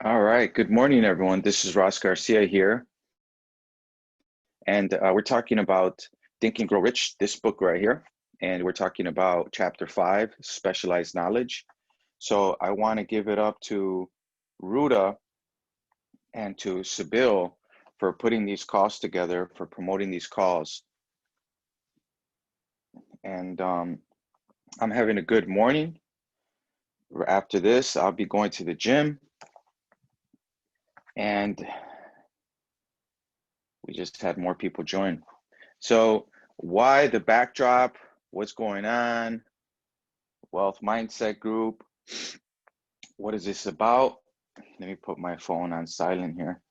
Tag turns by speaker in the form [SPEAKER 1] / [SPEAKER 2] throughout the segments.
[SPEAKER 1] All right. Good morning, everyone. This is Ross Garcia here, and we're talking about Think and Grow Rich, this book right here. And we're talking about chapter 5, specialized knowledge. So I want to give it up to Ruda and to Sibyl for putting these calls together, for promoting these calls. And I'm having a good morning. After this, I'll be going to the gym, and we just had more people join. So why the backdrop? What's going on? Wealth Mindset Group. What is this about? Let me put my phone on silent here.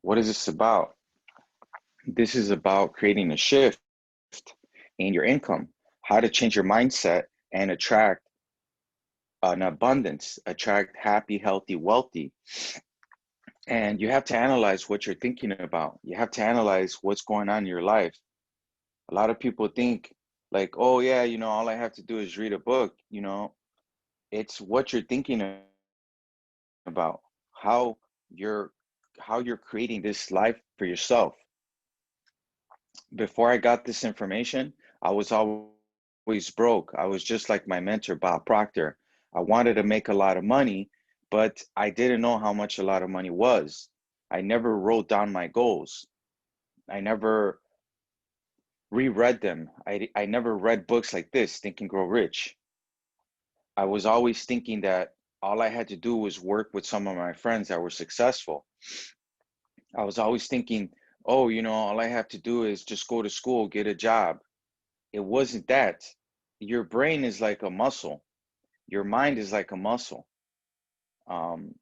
[SPEAKER 1] What is this about? This is about creating a shift in your income, how to change your mindset and attract an abundance, attract happy, healthy, wealthy. And you have to analyze what you're thinking about. You have to analyze what's going on in your life. A lot of people think like, oh yeah, all I have to do is read a book. It's what you're thinking about, how you're how you're creating this life for yourself. Before I got this information, I was always broke. I was just like my mentor, Bob Proctor. I wanted to make a lot of money, but I didn't know how much a lot of money was. I never wrote down my goals. I never reread them. I never read books like this, Think and Grow Rich. I was always thinking that all I had to do was work with some of my friends that were successful. I was always thinking, oh, all I have to do is just go to school, get a job. It wasn't that. Your brain is like a muscle. Your mind is like a muscle. Um,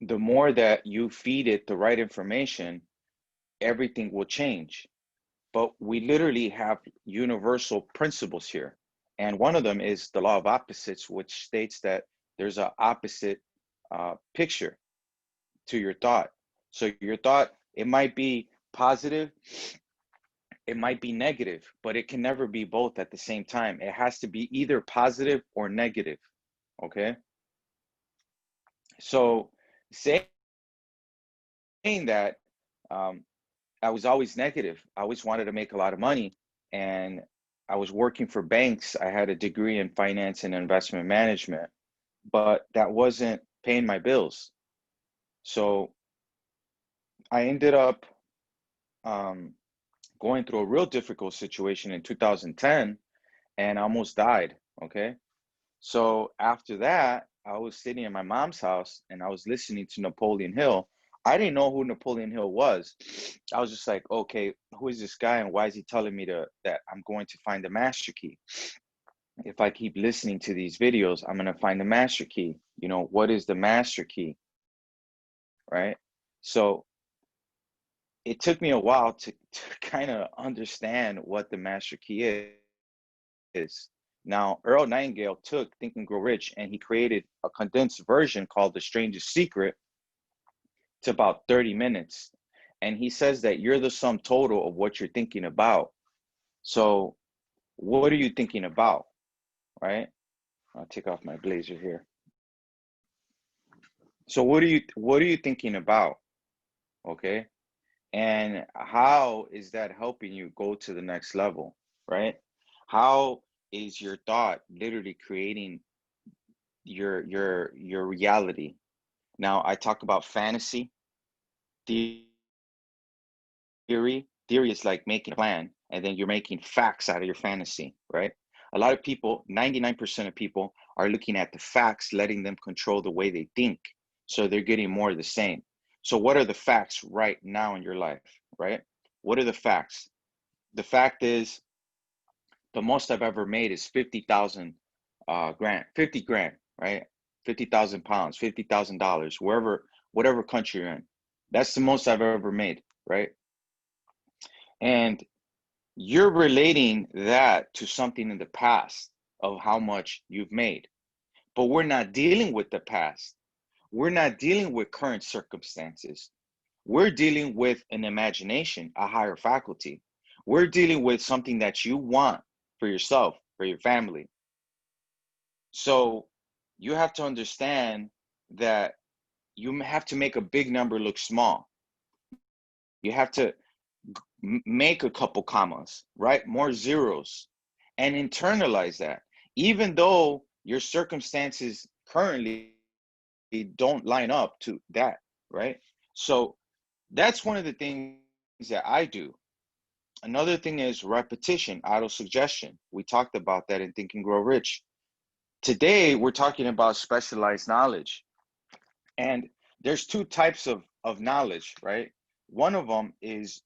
[SPEAKER 1] the more that you feed it the right information, everything will change. But we literally have universal principles here. And one of them is the law of opposites, which states that there's an opposite picture to your thought. So your thought, it might be positive, it might be negative, but it can never be both at the same time. It has to be either positive or negative. Okay. So saying that, um, I was always negative. I always wanted to make a lot of money, and I was working for banks. I had a degree in finance and investment management, but that wasn't paying my bills. So I ended up um, going through a real difficult situation in 2010 and almost died. Okay. So after that, I was sitting in my mom's house and I was listening to Napoleon Hill. I didn't know who Napoleon Hill was. I was just like, okay, who is this guy and why is he telling me that I'm going to find the master key? If I keep listening to these videos, I'm going to find the master key. What is the master key, right? So it took me a while to kind of understand what the master key is. Now, Earl Nightingale took Think and Grow Rich and he created a condensed version called The Strangest Secret to about 30 minutes. And he says that you're the sum total of what you're thinking about. So, what are you thinking about, right? I'll take off my blazer here. So, what are you thinking about, okay? And how is that helping you go to the next level, right? How is your thought literally creating your reality? Now, I talk about fantasy, theory. Theory is like making a plan, and then you're making facts out of your fantasy, right? A lot of people, 99% of people, are looking at the facts, letting them control the way they think. So they're getting more of the same. So, what are the facts right now in your life, right? What are the facts? The fact is, the most I've ever made is 50,000 grand, 50 grand, right? 50,000 pounds, $50,000, whatever country you're in. That's the most I've ever made, right? And you're relating that to something in the past of how much you've made. But we're not dealing with the past. We're not dealing with current circumstances. We're dealing with an imagination, a higher faculty. We're dealing with something that you want for yourself, for your family. So you have to understand that you have to make a big number look small. You have to make a couple commas, right? More zeros, and internalize that. Even though your circumstances currently don't line up to that, right? So that's one of the things that I do. Another thing is repetition, auto suggestion. We talked about that in Think and Grow Rich. Today, we're talking about specialized knowledge. And there's two types of knowledge, right? One is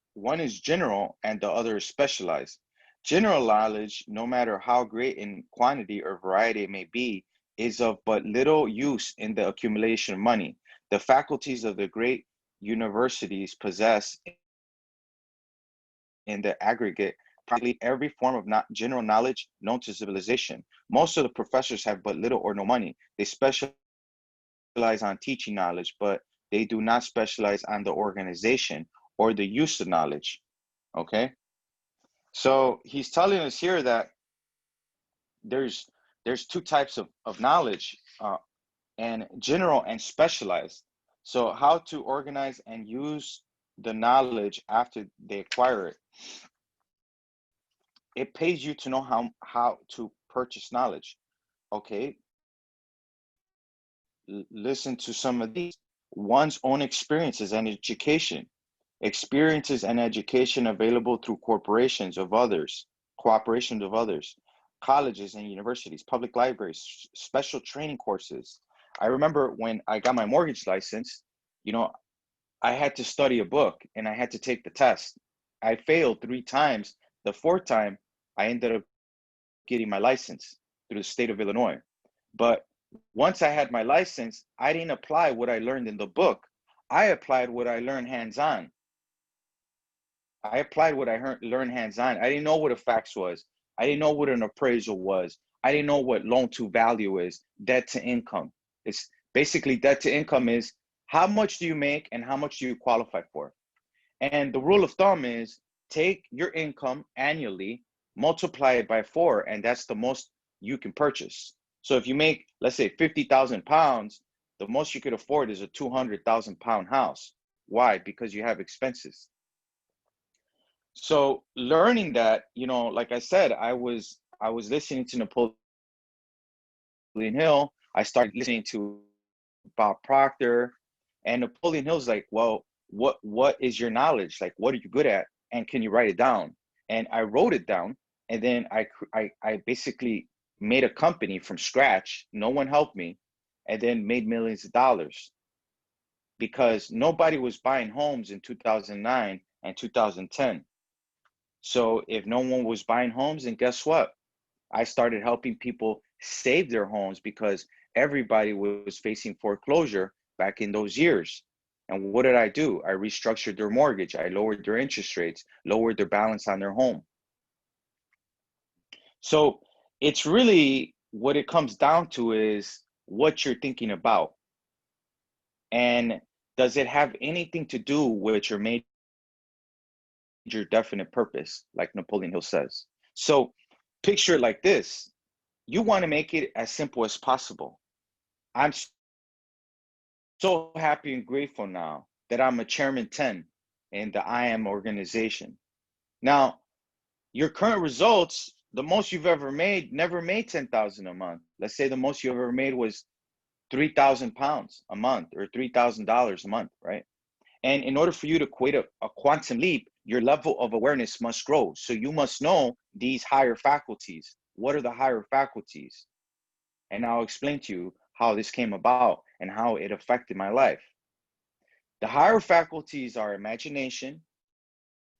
[SPEAKER 1] general and the other is specialized. General knowledge, no matter how great in quantity or variety it may be, is of but little use in the accumulation of money. The faculties of the great universities possess in the aggregate practically every form of general knowledge known to civilization. Most of the professors have but little or no money. They specialize on teaching knowledge, but they do not specialize on the organization or the use of knowledge. Okay, so he's telling us here that there's two types of knowledge, and general and specialized. So how to organize and use the knowledge after they acquire it. It pays you to know how to purchase knowledge. Okay, listen to some of these. One's own experiences and education. Experiences and education available through cooperation of others, colleges and universities, public libraries, special training courses. I remember when I got my mortgage license, you know, I had to study a book and I had to take the test. I failed 3 times. The fourth time, I ended up getting my license through the state of Illinois. But once I had my license, I didn't apply what I learned in the book. I applied what I learned hands-on. I applied what I learned hands-on. I didn't know what a fax was. I didn't know what an appraisal was. I didn't know what loan to value is, debt to income. It's basically debt to income is how much do you make and how much do you qualify for? And the rule of thumb is take your income annually, multiply it by 4, and that's the most you can purchase. So if you make, let's say, 50,000 pounds, the most you could afford is a 200,000 pound house. Why? Because you have expenses. So learning that, like I said, I was listening to Napoleon Hill. I started listening to Bob Proctor, and Napoleon Hill's like, well, what is your knowledge? Like, what are you good at? And can you write it down? And I wrote it down, and then I basically made a company from scratch. No one helped me, and then made millions of dollars because nobody was buying homes in 2009 and 2010. So if no one was buying homes, then guess what? I started helping people save their homes because everybody was facing foreclosure back in those years. And what did I do? I restructured their mortgage. I lowered their interest rates, lowered their balance on their home. So it's really what it comes down to is what you're thinking about. And does it have anything to do with your major definite purpose, like Napoleon Hill says? So picture it like this. You want to make it as simple as possible. I'm so happy and grateful now that I'm a chairman 10 in the IAM organization. Now, your current results, the most you've ever made, never made 10,000 a month. Let's say the most you ever made was 3,000 pounds a month or $3,000 a month, right? And in order for you to create a quantum leap, your level of awareness must grow. So you must know these higher faculties. What are the higher faculties? And I'll explain to you how this came about and how it affected my life. The higher faculties are imagination,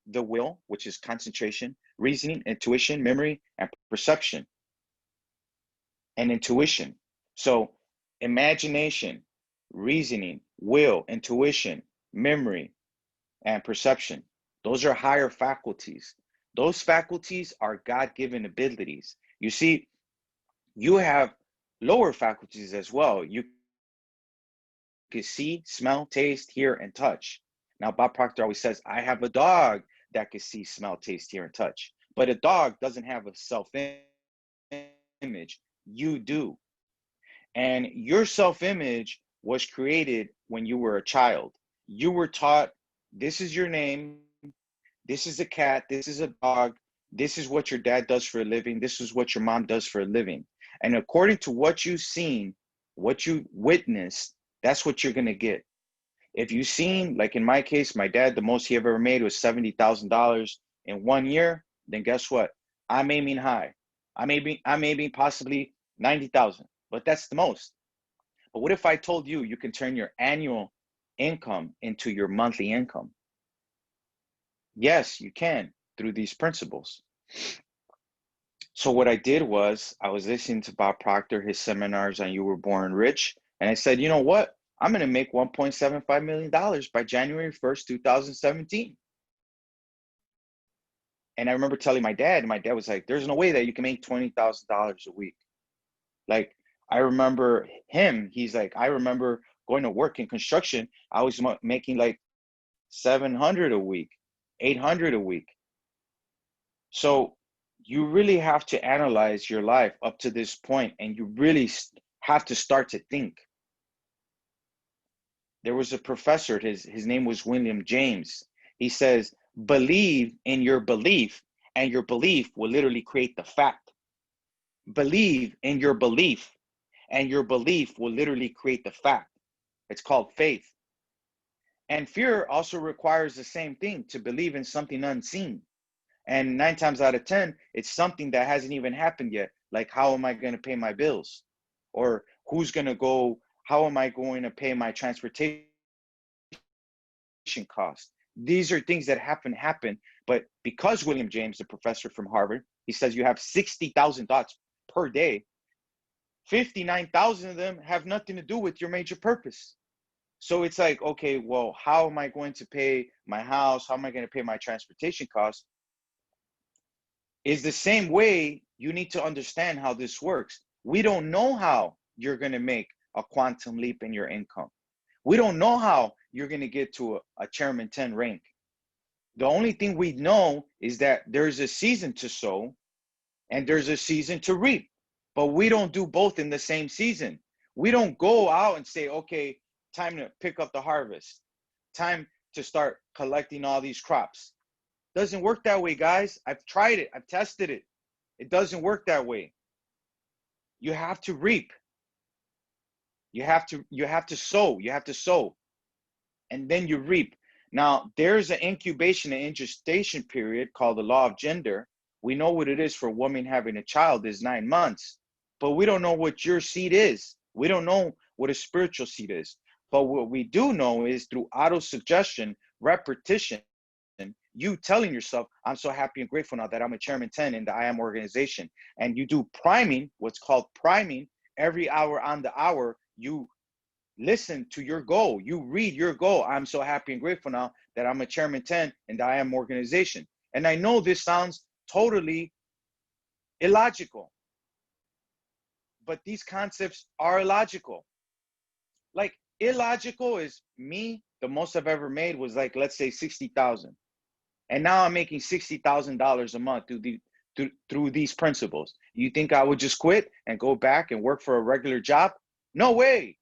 [SPEAKER 1] the will, which is concentration, reasoning, intuition, memory, and perception. And intuition. So imagination, reasoning, will, intuition, memory, and perception. Those are higher faculties. Those faculties are God-given abilities. You see, you have lower faculties as well. You can see, smell, taste, hear, and touch. Now, Bob Proctor always says, I have a dog that can see, smell, taste, hear, and touch. But a dog doesn't have a self-image. You do. And your self-image was created when you were a child. You were taught, this is your name, this is a cat, this is a dog, this is what your dad does for a living, this is what your mom does for a living. And according to what you've seen, what you witnessed, that's what you're going to get. If you've seen, like in my case, my dad, the most he ever made was $70,000 in 1 year, then guess what? I'm aiming high. I'm aiming possibly 90,000, but that's the most. But what if I told you you can turn your annual income into your monthly income? Yes, you can, through these principles. So what I did was I was listening to Bob Proctor, his seminars on You Were Born Rich, and I said, you know what? I'm going to make $1.75 million by January 1st, 2017. And I remember telling my dad, and my dad was like, there's no way that you can make $20,000 a week. Like, I remember him, he's like, I remember going to work in construction. I was making like 700 a week, 800 a week. So you really have to analyze your life up to this point, and you really have to start to think. There was a professor, his name was William James. He says, believe in your belief, and your belief will literally create the fact. Believe in your belief, and your belief will literally create the fact. It's called faith. And fear also requires the same thing, to believe in something unseen. And 9 times out of 10, it's something that hasn't even happened yet. Like, how am I going to pay my bills? Or how am I going to pay my transportation cost? These are things that happen. But because William James, the professor from Harvard, he says you have 60,000 thoughts per day, 59,000 of them have nothing to do with your major purpose. So it's like, okay, well, how am I going to pay my house? How am I going to pay my transportation costs? Is the same way you need to understand how this works. We don't know how you're going to make a quantum leap in your income. We don't know how you're going to get to a chairman 10 rank. The only thing we know is that there's a season to sow and there's a season to reap, but we don't do both in the same season. We don't go out and say, okay, time to pick up the harvest, time to start collecting all these crops. Doesn't work that way, guys. I've tried it. I've tested it. It doesn't work that way. You have to reap. You have to sow. You have to sow. And then you reap. Now, there's an incubation and gestation period called the law of gender. We know what it is for a woman having a child is 9 months, but we don't know what your seed is. We don't know what a spiritual seed is. But what we do know is through auto-suggestion, repetition, you telling yourself, I'm so happy and grateful now that I'm a chairman 10 in the I Am organization. And you do priming, what's called priming, every hour on the hour, you listen to your goal. You read your goal. I'm so happy and grateful now that I'm a chairman 10 in the I Am organization. And I know this sounds totally illogical, but these concepts are illogical. Like, illogical is me, the most I've ever made was like, let's say 60,000. And now I'm making $60,000 a month through these principles. You think I would just quit and go back and work for a regular job? No way.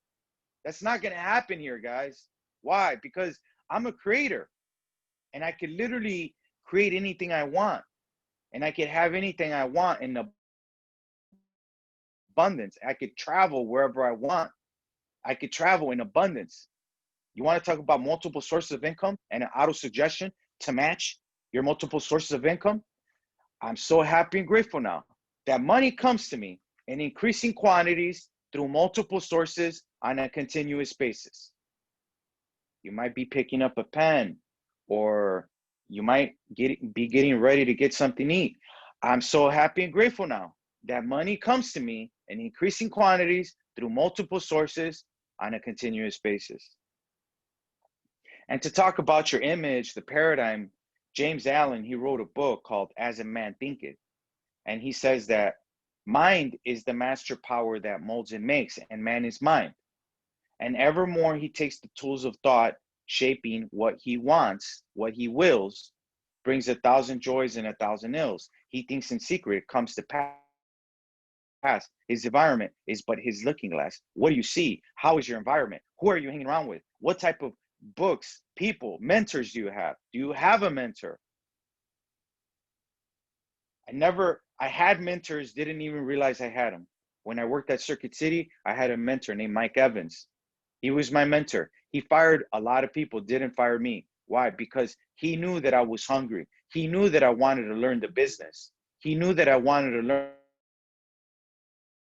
[SPEAKER 1] That's not going to happen here, guys. Why? Because I'm a creator, and I can literally create anything I want, and I can have anything I want in abundance. I could travel wherever I want. I could travel in abundance. You want to talk about multiple sources of income and an auto suggestion to match your multiple sources of income? I'm so happy and grateful now that money comes to me in increasing quantities through multiple sources on a continuous basis. You might be picking up a pen, or you might be getting ready to get something to eat. I'm so happy and grateful now that money comes to me in increasing quantities through multiple sources on a continuous basis. And to talk about your image, the paradigm, James Allen, he wrote a book called As a Man Thinketh. And he says that mind is the master power that molds and makes, and man is mind. And evermore he takes the tools of thought, shaping what he wants, what he wills, brings 1,000 joys and 1,000 ills. He thinks in secret, it comes to pass. has. His environment is but his looking glass. What do you see? How is your environment? Who are you hanging around with? What type of books, people, mentors do you have? Do you have a mentor? I had mentors, didn't even realize I had them. When I worked at Circuit City, I had a mentor named Mike Evans. He was my mentor. He fired a lot of people, didn't fire me. Why? Because he knew that I was hungry. He knew that I wanted to learn the business. He knew that I wanted to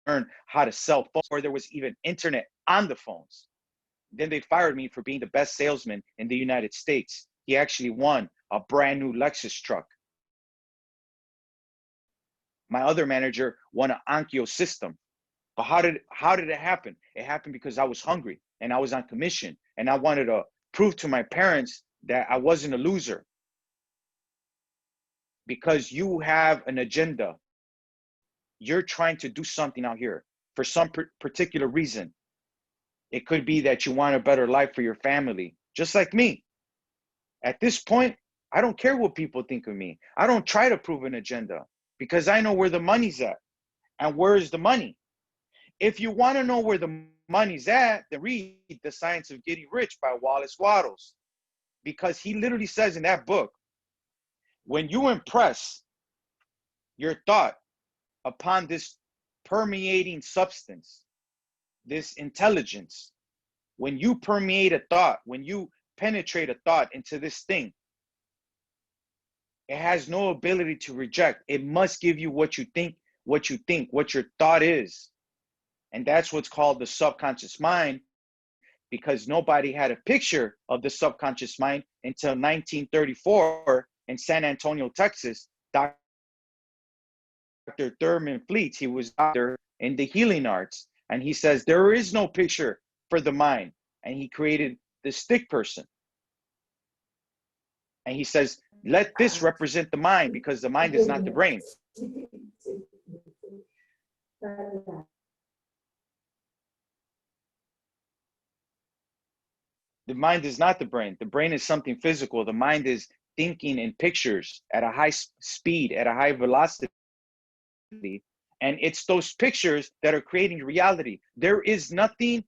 [SPEAKER 1] learn how to sell phones before there was even internet on the phones. Then they fired me for being the best salesman in the United States. He actually won a brand new Lexus truck. My other manager won an Onkyo system. But how did it happen? It happened because I was hungry and I was on commission and I wanted to prove to my parents that I wasn't a loser. Because you have an agenda. You're trying to do something out here for some particular reason. It could be that you want a better life for your family, just like me. At this point, I don't care what people think of me. I don't try to prove an agenda because I know where the money's at. And where is the money? If you want to know where the money's at, then read The Science of Getting Rich by Wallace Wattles. Because he literally says in that book, when you impress your thought upon this permeating substance, this intelligence, when you permeate a thought, when you penetrate a thought into this thing, it has no ability to reject. It must give you what you think, what your thought is. And that's what's called the subconscious mind, because nobody had a picture of the subconscious mind until 1934 in San Antonio, Texas. Dr. Thurman Fleets, he was doctor in the healing arts, and he says there is no picture for the mind, and he created the stick person. And he says, let this represent the mind, because the mind is not the brain. The mind is not the brain. The brain is something physical. The mind is thinking in pictures at a high speed, at a high velocity. And it's those pictures that are creating reality. There is nothing,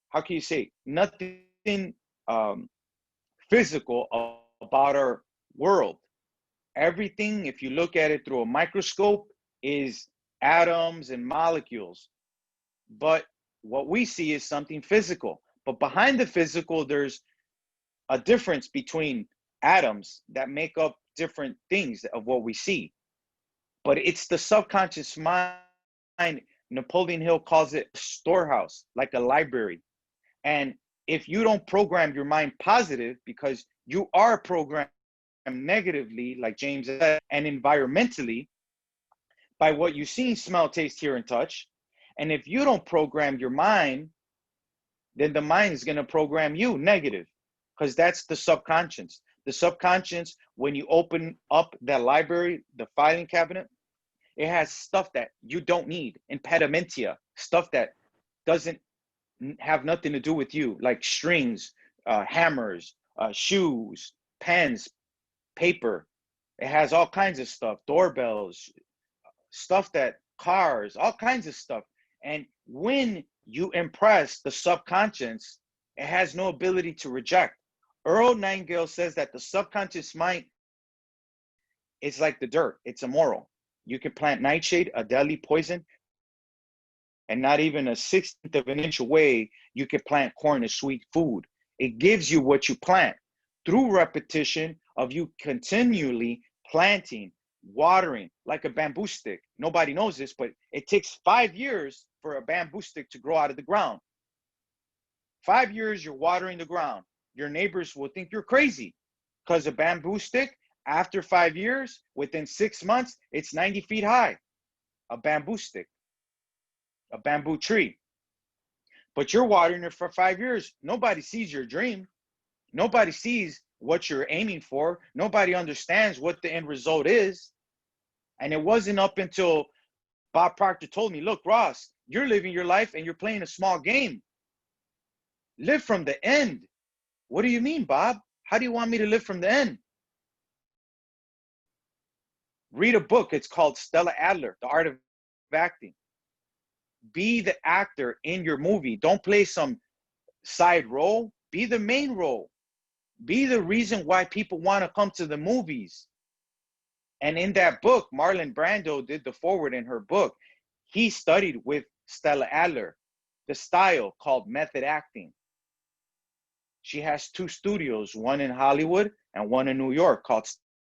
[SPEAKER 1] how can you say, nothing physical about our world. Everything, if you look at it through a microscope, is atoms and molecules. But what we see is something physical. But behind the physical, there's a difference between atoms that make up different things of what we see. But it's the subconscious mind. Napoleon Hill calls it a storehouse, like a library. And if you don't program your mind positive, because you are programmed negatively, like James said, and environmentally, by what you see, smell, taste, hear, and touch. And if you don't program your mind, then the mind is going to program you negative, because that's the subconscious. The subconscious, when you open up that library, the filing cabinet, it has stuff that you don't need, impedimenta, stuff that doesn't have nothing to do with you, like strings, hammers, shoes, pens, paper. It has all kinds of stuff, doorbells, stuff that cars, all kinds of stuff. And when you impress the subconscious, it has no ability to reject. Earl Nightingale says that the subconscious mind is like the dirt. It's immoral. You can plant nightshade, a deadly poison, and not even a 1/16 of an inch away, you can plant corn as sweet food. It gives you what you plant through repetition of you continually planting, watering, like a bamboo stick. Nobody knows this, but it takes 5 years for a bamboo stick to grow out of the ground. 5 years you're watering the ground. Your neighbors will think you're crazy, because a bamboo stick, after 5 years, within 6 months, it's 90 feet high. A bamboo stick, a bamboo tree. But you're watering it for 5 years. Nobody sees your dream. Nobody sees what you're aiming for. Nobody understands what the end result is. And it wasn't up until Bob Proctor told me, look, Ross, you're living your life and you're playing a small game. Live from the end. What do you mean, Bob? How do you want me to live from the end? Read a book. It's called Stella Adler, The Art of Acting. Be the actor in your movie. Don't play some side role. Be the main role. Be the reason why people want to come to the movies. And in that book, Marlon Brando did the forward in her book. He studied with Stella Adler, the style called method acting. She has two studios, one in Hollywood and one in New York, called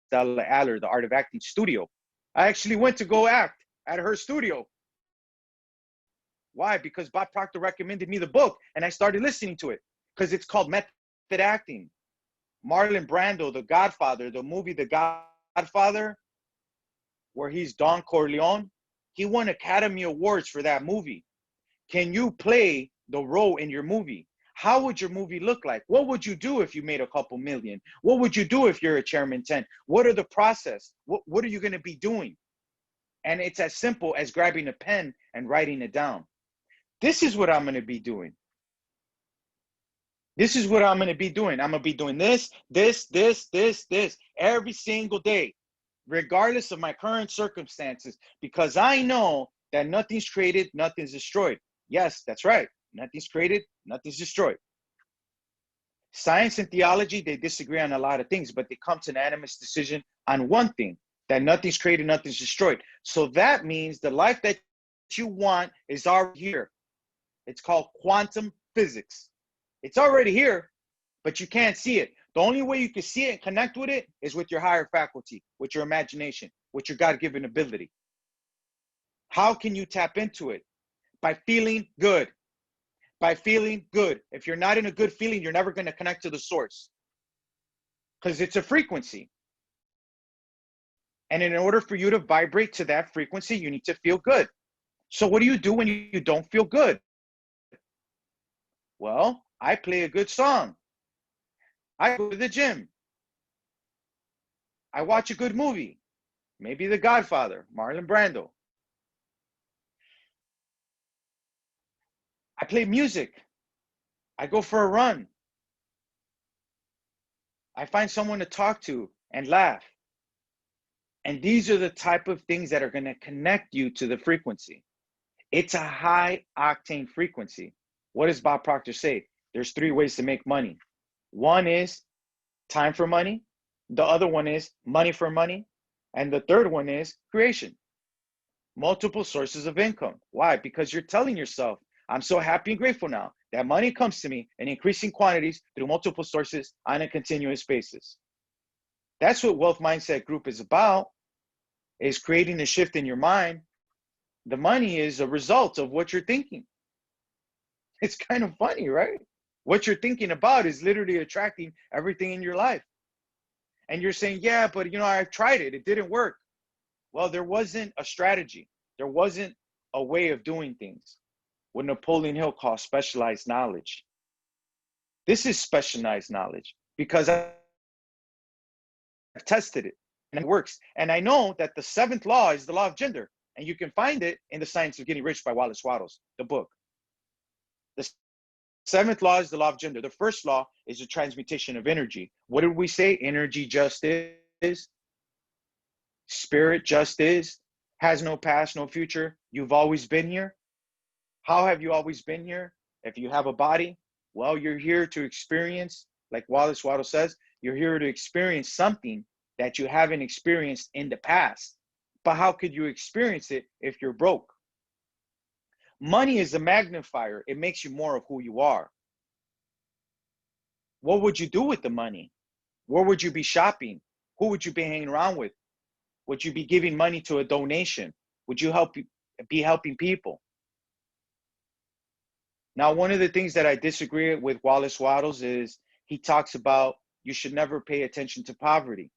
[SPEAKER 1] Stella Adler, the Art of Acting Studio. I actually went to go act at her studio. Why? Because Bob Proctor recommended me the book and I started listening to it because it's called method acting. Marlon Brando, The Godfather, the movie The Godfather, where he's Don Corleone, he won Academy Awards for that movie. Can you play the role in your movie? How would your movie look like? What would you do if you made a couple million? What would you do if you're a Chairman 10? What are the process? What are you going to be doing? And it's as simple as grabbing a pen and writing it down. This is what I'm going to be doing. This is what I'm going to be doing. I'm going to be doing this every single day, regardless of my current circumstances, because I know that nothing's created, nothing's destroyed. Yes, that's right. Nothing's created, nothing's destroyed. Science and theology, they disagree on a lot of things, but they come to an unanimous decision on one thing, that nothing's created, nothing's destroyed. So that means the life that you want is already here. It's called quantum physics. It's already here, but you can't see it. The only way you can see it and connect with it is with your higher faculty, with your imagination, with your God-given ability. How can you tap into it? By feeling good. By feeling good. If you're not in a good feeling, you're never going to connect to the source because it's a frequency. And in order for you to vibrate to that frequency, you need to feel good. So what do you do when you don't feel good? Well, I play a good song. I go to the gym. I watch a good movie. Maybe The Godfather, Marlon Brando. I play music. I go for a run. I find someone to talk to and laugh. And these are the type of things that are going to connect you to the frequency. It's a high octane frequency. What does Bob Proctor say? There's 3 ways to make money. One is time for money. The other one is money for money. And the third one is creation. Multiple sources of income. Why? Because you're telling yourself, I'm so happy and grateful now that money comes to me in increasing quantities through multiple sources on a continuous basis. That's what Wealth Mindset Group is about, is creating a shift in your mind. The money is a result of what you're thinking. It's kind of funny, right? What you're thinking about is literally attracting everything in your life. And you're saying, yeah, but I tried it. It didn't work. Well, there wasn't a strategy. There wasn't a way of doing things. What Napoleon Hill calls specialized knowledge. This is specialized knowledge because I've tested it and it works. And I know that the 7th law is the law of gender. And you can find it in The Science of Getting Rich by Wallace Wattles, the book. The 7th law is the law of gender. The first law is the transmutation of energy. What did we say? Energy just is. Spirit just is. Has no past, no future. You've always been here. How have you always been here? If you have a body, well, you're here to experience, like Wallace Wattles says, you're here to experience something that you haven't experienced in the past. But how could you experience it if you're broke? Money is a magnifier. It makes you more of who you are. What would you do with the money? Where would you be shopping? Who would you be hanging around with? Would you be giving money to a donation? Would you be helping people? Now, one of the things that I disagree with Wallace Wattles is he talks about you should never pay attention to poverty.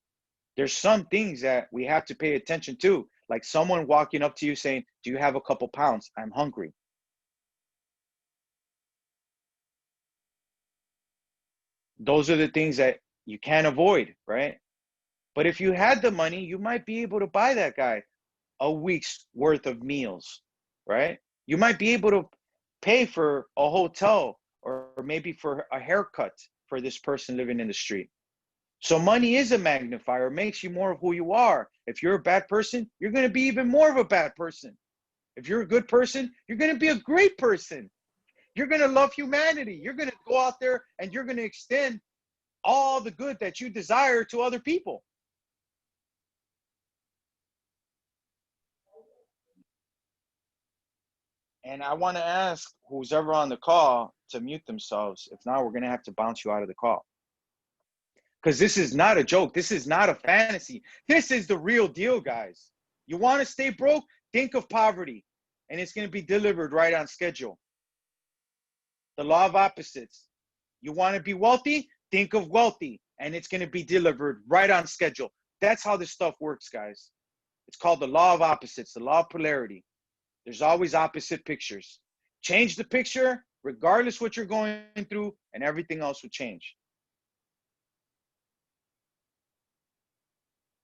[SPEAKER 1] There's some things that we have to pay attention to, like someone walking up to you saying, do you have a couple pounds? I'm hungry. Those are the things that you can't avoid, right? But if you had the money, you might be able to buy that guy a week's worth of meals, right? You might be able to pay for a hotel or maybe for a haircut for this person living in the street. So money is a magnifier. It makes you more of who you are. If you're a bad person, you're going to be even more of a bad person. If you're a good person, you're going to be a great person. You're going to love humanity. You're going to go out there and you're going to extend all the good that you desire to other people. And I want to ask who's ever on the call to mute themselves. If not, we're going to have to bounce you out of the call. Because this is not a joke. This is not a fantasy. This is the real deal, guys. You want to stay broke? Think of poverty. And it's going to be delivered right on schedule. The law of opposites. You want to be wealthy? Think of wealthy. And it's going to be delivered right on schedule. That's how this stuff works, guys. It's called the law of opposites, the law of polarity. There's always opposite pictures. Change the picture, regardless what you're going through, and everything else will change.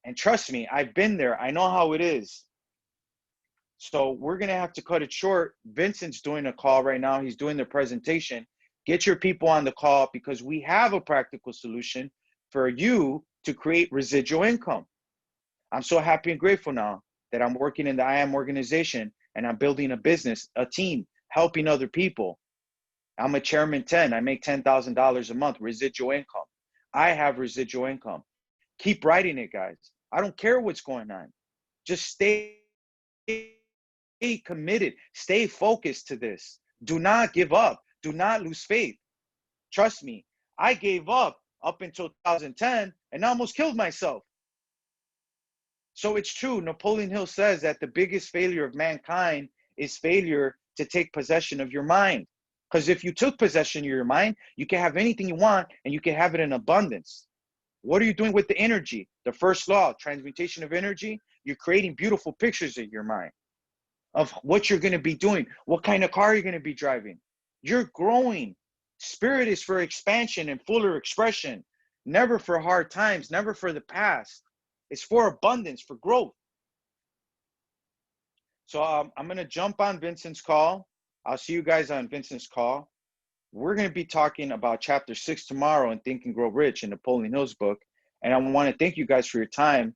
[SPEAKER 1] And trust me, I've been there. I know how it is. So we're going to have to cut it short. Vincent's doing a call right now. He's doing the presentation. Get your people on the call because we have a practical solution for you to create residual income. I'm so happy and grateful now that I'm working in the I Am organization and I'm building a business, a team, helping other people. I'm a chairman 10. I make $10,000 a month, residual income. I have residual income. Keep writing it, guys. I don't care what's going on. Just stay committed. Stay focused to this. Do not give up. Do not lose faith. Trust me, I gave up until 2010 and almost killed myself. So it's true. Napoleon Hill says that the biggest failure of mankind is failure to take possession of your mind. Because if you took possession of your mind, you can have anything you want and you can have it in abundance. What are you doing with the energy? The first law, transmutation of energy, you're creating beautiful pictures in your mind of what you're going to be doing, what kind of car you're going to be driving. You're growing. Spirit is for expansion and fuller expression, never for hard times, never for the past. It's for abundance, for growth. So I'm going to jump on Vincent's call. I'll see you guys on Vincent's call. We're going to be talking about chapter 6 tomorrow in Think and Grow Rich in Napoleon Hill's book. And I want to thank you guys for your time.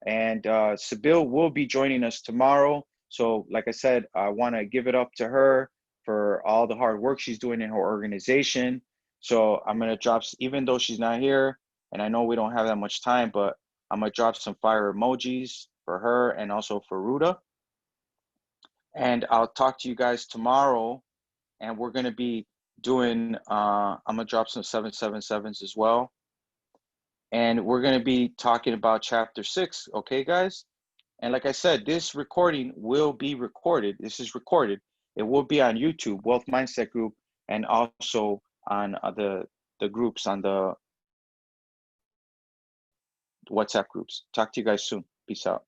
[SPEAKER 1] And Sybil will be joining us tomorrow. So like I said, I want to give it up to her for all the hard work she's doing in her organization. So I'm going to drop, even though she's not here, and I know we don't have that much time, but I'm going to drop some fire emojis for her and also for Ruda. And I'll talk to you guys tomorrow. And we're going to be doing, I'm going to drop some 777s as well. And we're going to be talking about chapter 6. Okay, guys? And like I said, this recording will be recorded. This is recorded. It will be on YouTube, Wealth Mindset Group, and also on the groups, on the WhatsApp groups. Talk to you guys soon. Peace out.